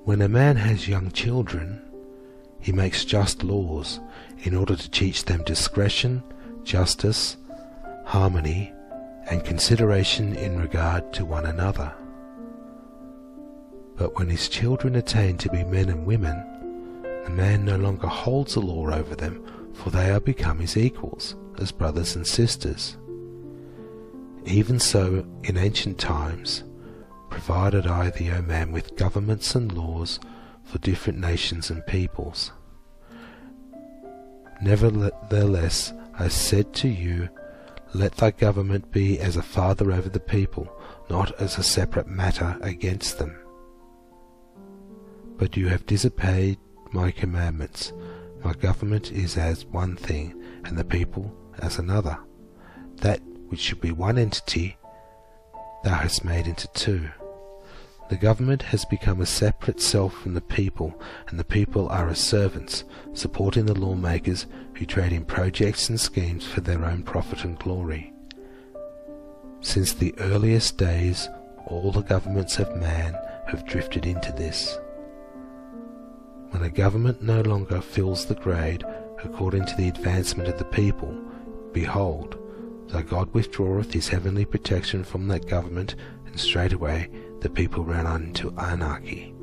When a man has young children, he makes just laws in order to teach them discretion, justice, harmony, and consideration in regard to one another. But when his children attain to be men and women, the man no longer holds the law over them, for they are become his equals, as brothers and sisters. Even so, in ancient times, provided I thee, O man, with governments and laws for different nations and peoples. Nevertheless, I said to you, let thy government be as a father over the people, not as a separate matter against them. But you have disobeyed my commandments. My government is as one thing, and the people as another. That which should be one entity, thou hast made into two. The government has become a separate self from the people, and the people are as servants, supporting the lawmakers who trade in projects and schemes for their own profit and glory. Since the earliest days, all the governments of man have drifted into this. When a government no longer fills the grade according to the advancement of the people, behold, thy God withdraweth his heavenly protection from that government, and straightway the people ran into anarchy.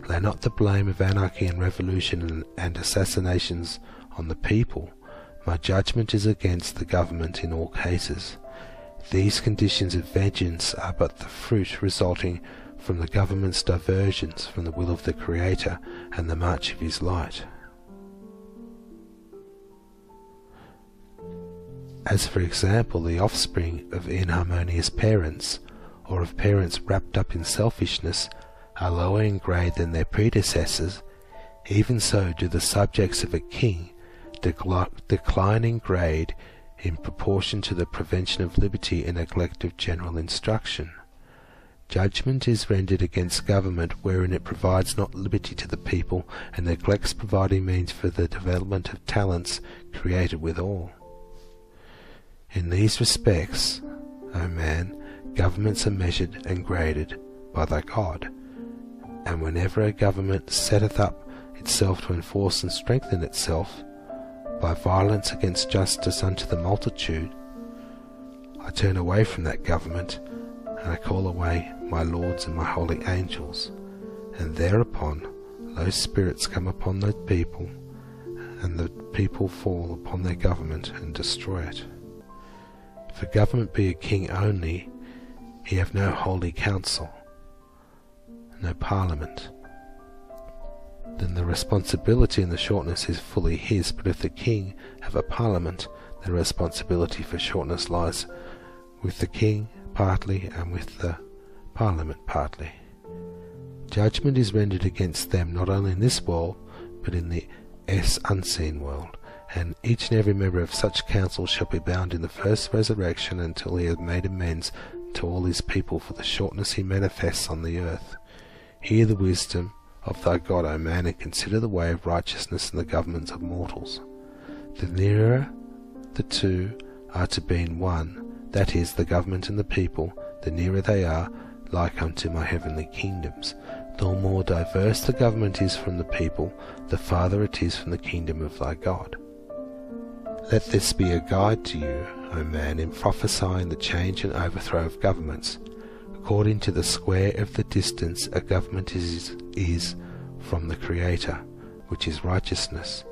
Lay not the blame of anarchy and revolution and assassinations on the people. My judgment is against the government in all cases. These conditions of vengeance are but the fruit resulting from the government's diversions from the will of the Creator and the march of his light. As for example, the offspring of inharmonious parents, or of parents wrapped up in selfishness, are lower in grade than their predecessors, even so do the subjects of a king decline in grade in proportion to the prevention of liberty and neglect of general instruction. Judgment is rendered against government wherein it provides not liberty to the people and neglects providing means for the development of talents created withal. In these respects, O man, governments are measured and graded by thy God, and whenever a government setteth up itself to enforce and strengthen itself by violence against justice unto the multitude, I turn away from that government, and I call away my lords and my holy angels, and thereupon those spirits come upon the people, and the people fall upon their government and destroy it. If a government be a king only, he have no holy council, no parliament, then the responsibility and the shortness is fully his. But if the king have a parliament, the responsibility for shortness lies with the king partly and with the parliament partly. Judgment is rendered against them not only in this world, but in the unseen world, and each and every member of such council shall be bound in the first resurrection until he have made amends to all his people for the shortness he manifests on the earth. Hear the wisdom of thy God, O man, and consider the way of righteousness in the governments of mortals. The nearer the two are to being one, that is, the government and the people, the nearer they are like unto my heavenly kingdoms. The more diverse the government is from the people, the farther it is from the kingdom of thy God. Let this be a guide to you, O man, in prophesying the change and overthrow of governments. According to the square of the distance a government is from the Creator, which is righteousness,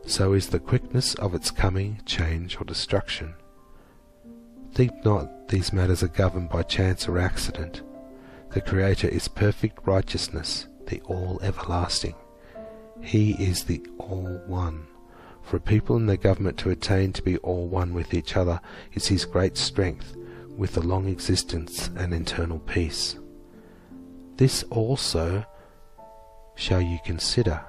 so is the quickness of its coming, change, or destruction. Think not these matters are governed by chance or accident. The Creator is perfect righteousness, the all-everlasting. He is the all-one. For a people in their government to attain to be all one with each other is his great strength, with a long existence and eternal peace. This also shall you consider.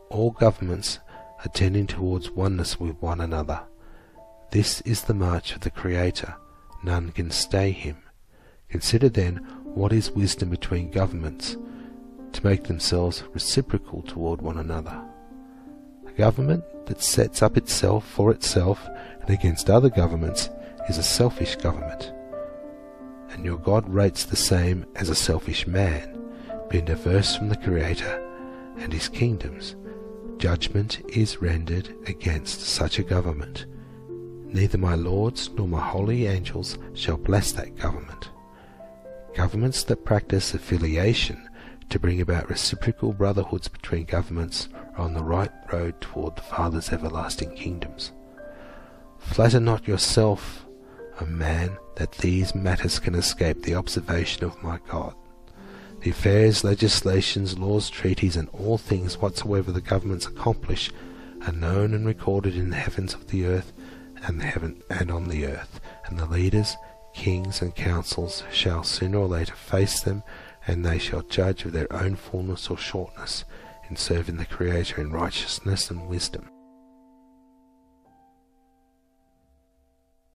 All governments are tending towards oneness with one another. This is the march of the Creator. None can stay him. Consider then what is wisdom between governments, to make themselves reciprocal toward one another. A government that sets up itself for itself and against other governments is a selfish government, and your God rates the same as a selfish man, being diverse from the Creator and his kingdoms. Judgment is rendered against such a government. Neither my lords nor my holy angels shall bless that government. Governments that practice affiliation to bring about reciprocal brotherhoods between governments are on the right road toward the Father's everlasting kingdoms. Flatter not yourself, O man, that these matters can escape the observation of my God. The affairs, legislations, laws, treaties, and all things whatsoever the governments accomplish are known and recorded in the heavens of the earth and on the earth, and the leaders, kings, and councils shall sooner or later face them, and they shall judge of their own fullness or shortness in serving the Creator in righteousness and wisdom.